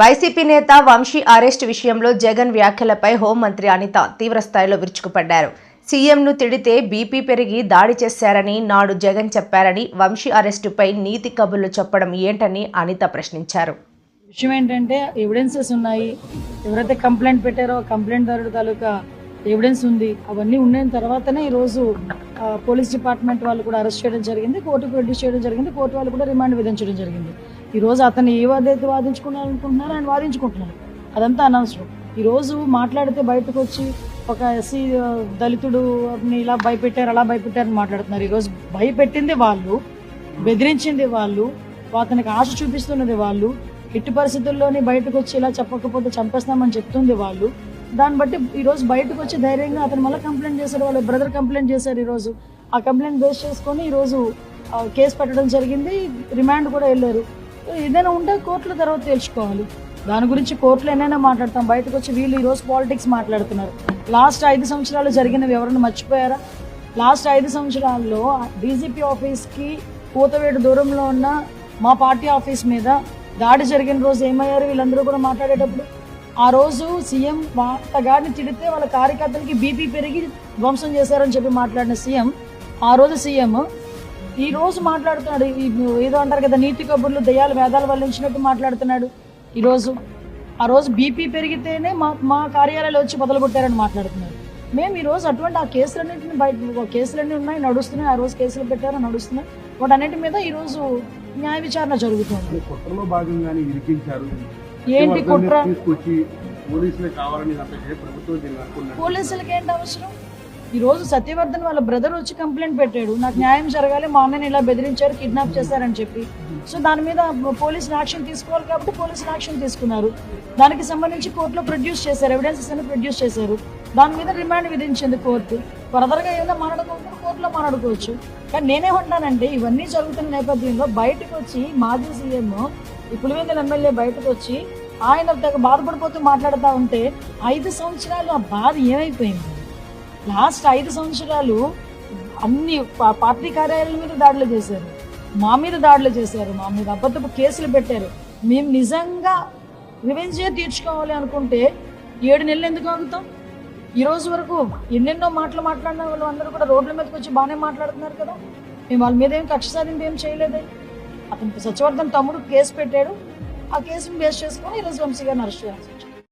YCP నేత Vamsi arrest విషయంలో జగన్ వ్యాఖ్యలపై హోంమంత్రి అనిత తీవ్రస్థాయిలో విరుచుకుపడ్డారు. సీఎంను తిడితే బీపీ పెరిగి దాడి చేశారని నాడు జగన్ చెప్పారని, వంశీ అరెస్టుపై నీతి కబుర్లు చెప్పడం ఏంటని అనిత ప్రశ్నించారు. విషయం ఏంటంటే ఎవిడెన్సెస్ ఉన్నాయి. ఎవరైతే కంప్లైంట్ పెట్టారో కంప్లైంట్దారుడు తాలూకా ఎవిడెన్స్ ఉంది. అవన్నీ ఉన్న తర్వాతనే ఈరోజు పోలీస్ డిపార్ట్మెంట్ వాళ్ళు కూడా అరెస్ట్ చేయడం జరిగింది, కోర్టు ప్రొడ్యూస్ చేయడం జరిగింది, కోర్టు వాళ్ళు కూడా రిమాండ్ విధించడం జరిగింది. ఈరోజు అతను ఏ వాదైతే వాదించుకున్నారనుకుంటున్నారో ఆయన వాదించుకుంటున్నారు. అదంతా అనవసరం. ఈరోజు మాట్లాడితే బయటకు వచ్చి ఒక ఎస్సీ దళితుడు ఇలా భయపెట్టారు అలా భయపెట్టారని మాట్లాడుతున్నారు. ఈరోజు భయపెట్టింది వాళ్ళు, బెదిరించింది వాళ్ళు, అతనికి ఆశ చూపిస్తున్నది వాళ్ళు, ఎట్టి పరిస్థితుల్లోని బయటకు వచ్చి ఇలా చెప్పకపోతే చంపేస్తామని చెప్తుంది వాళ్ళు. దాన్ని బట్టి ఈరోజు బయటకు వచ్చి ధైర్యంగా అతను మళ్ళీ కంప్లైంట్ చేశారు, వాళ్ళ బ్రదర్ కంప్లైంట్ చేశారు. ఈరోజు ఆ కంప్లైంట్ బేస్ చేసుకొని ఈరోజు కేసు పెట్టడం జరిగింది, రిమాండ్ కూడా వెళ్ళారు. ఏదైనా ఉంటే కోర్టుల తర్వాత తెలుసుకోవాలి. దాని గురించి కోర్టులో ఏమైనా మాట్లాడతాం. బయటకు వచ్చి వీళ్ళు ఈరోజు పాలిటిక్స్ మాట్లాడుతున్నారు. లాస్ట్ 5 సంవత్సరాలు జరిగినవి ఎవరైనా మర్చిపోయారా? లాస్ట్ 5 సంవత్సరాల్లో డీజీపీ ఆఫీస్కి కూతవేడు దూరంలో ఉన్న మా పార్టీ ఆఫీస్ మీద దాడి జరిగిన రోజు ఏమయ్యారు వీళ్ళందరూ కూడా మాట్లాడేటప్పుడు? ఆ రోజు సీఎం గారిని తిడితే వాళ్ళ కార్యకర్తలకి బీపీ పెరిగి ధ్వంసం చేశారని చెప్పి మాట్లాడిన సీఎం, ఆ రోజు సీఎం ఈ రోజు మాట్లాడుతున్నాడు. ఏదో అంటారు కదా, నీతి కబుర్లు దయ్యాలు వేదాలు వల్లించినట్టు మాట్లాడుతున్నాడు. ఈరోజు ఆ రోజు బీపీ పెరిగితేనే మా కార్యాలయాలు వచ్చి మొదలుపెట్టారని మాట్లాడుతున్నారు. మేము ఈరోజు అటువంటి ఆ కేసులన్నింటినీ కేసులన్నీ ఉన్నాయి, నడుస్తున్నాయి. ఆ రోజు కేసులు పెట్టారు, నడుస్తున్నాయి. వాటన్నిటి మీద ఈరోజు న్యాయ విచారణ జరుగుతుంది. ఏంటి కుట్ర? పోలీసులకి ఏంటి అవసరం? ఈరోజు సత్యవర్ధన్ వాళ్ళ బ్రదర్ వచ్చి కంప్లైంట్ పెట్టాడు, నాకు న్యాయం జరగాలి, మా అన్నని ఇలా బెదిరించారు, కిడ్నాప్ చేశారని చెప్పి. సో దాని మీద పోలీసులు యాక్షన్ తీసుకోవాలి కాబట్టి పోలీసులు యాక్షన్ తీసుకున్నారు. దానికి సంబంధించి కోర్టులో ప్రొడ్యూస్ చేశారు, ఎవిడెన్సెస్ అన్ని ప్రొడ్యూస్ చేశారు. దాని మీద రిమాండ్ విధించింది కోర్టు. ఫర్దర్గా ఏదైనా మాట్లాడుకోవచ్చు, కోర్టులో మాట్లాడుకోవచ్చు. కానీ నేనేమంటానంటే ఇవన్నీ జరుగుతున్న నేపథ్యంలో బయటకు వచ్చి మాజీ సీఎం పులివెందుల ఎమ్మెల్యే బయటకు వచ్చి ఆయన బాధపడిపోతూ మాట్లాడుతూ ఉంటే 5 సంవత్సరాలు ఆ బాధ ఏమైపోయింది? లాస్ట్ 5 సంవత్సరాలు అన్ని పార్టీ కార్యాలయాల మీద దాడులు చేశారు, మా మీద దాడులు చేశారు, మా మీద అబద్ధపు కేసులు పెట్టారు. మేము నిజంగా రివెంజే తీర్చుకోవాలి అనుకుంటే 7 నెలలు ఎందుకు ఆగుతాం? ఈ రోజు వరకు ఎన్నెన్నో మాట్లాడిన వాళ్ళు అందరూ కూడా రోడ్ల మీదకి వచ్చి బాగానే మాట్లాడుతున్నారు కదా. మేము వాళ్ళ మీద ఏం కక్ష సాధింపు ఏం చేయలేదే. అతను సత్యవర్ధన్ తమ్ముడు కేసు పెట్టాడు, ఆ కేసును బేస్ చేసుకొని ఈరోజు వంశీ గారిని అరెస్ట్ చేయాల్సి వచ్చింది.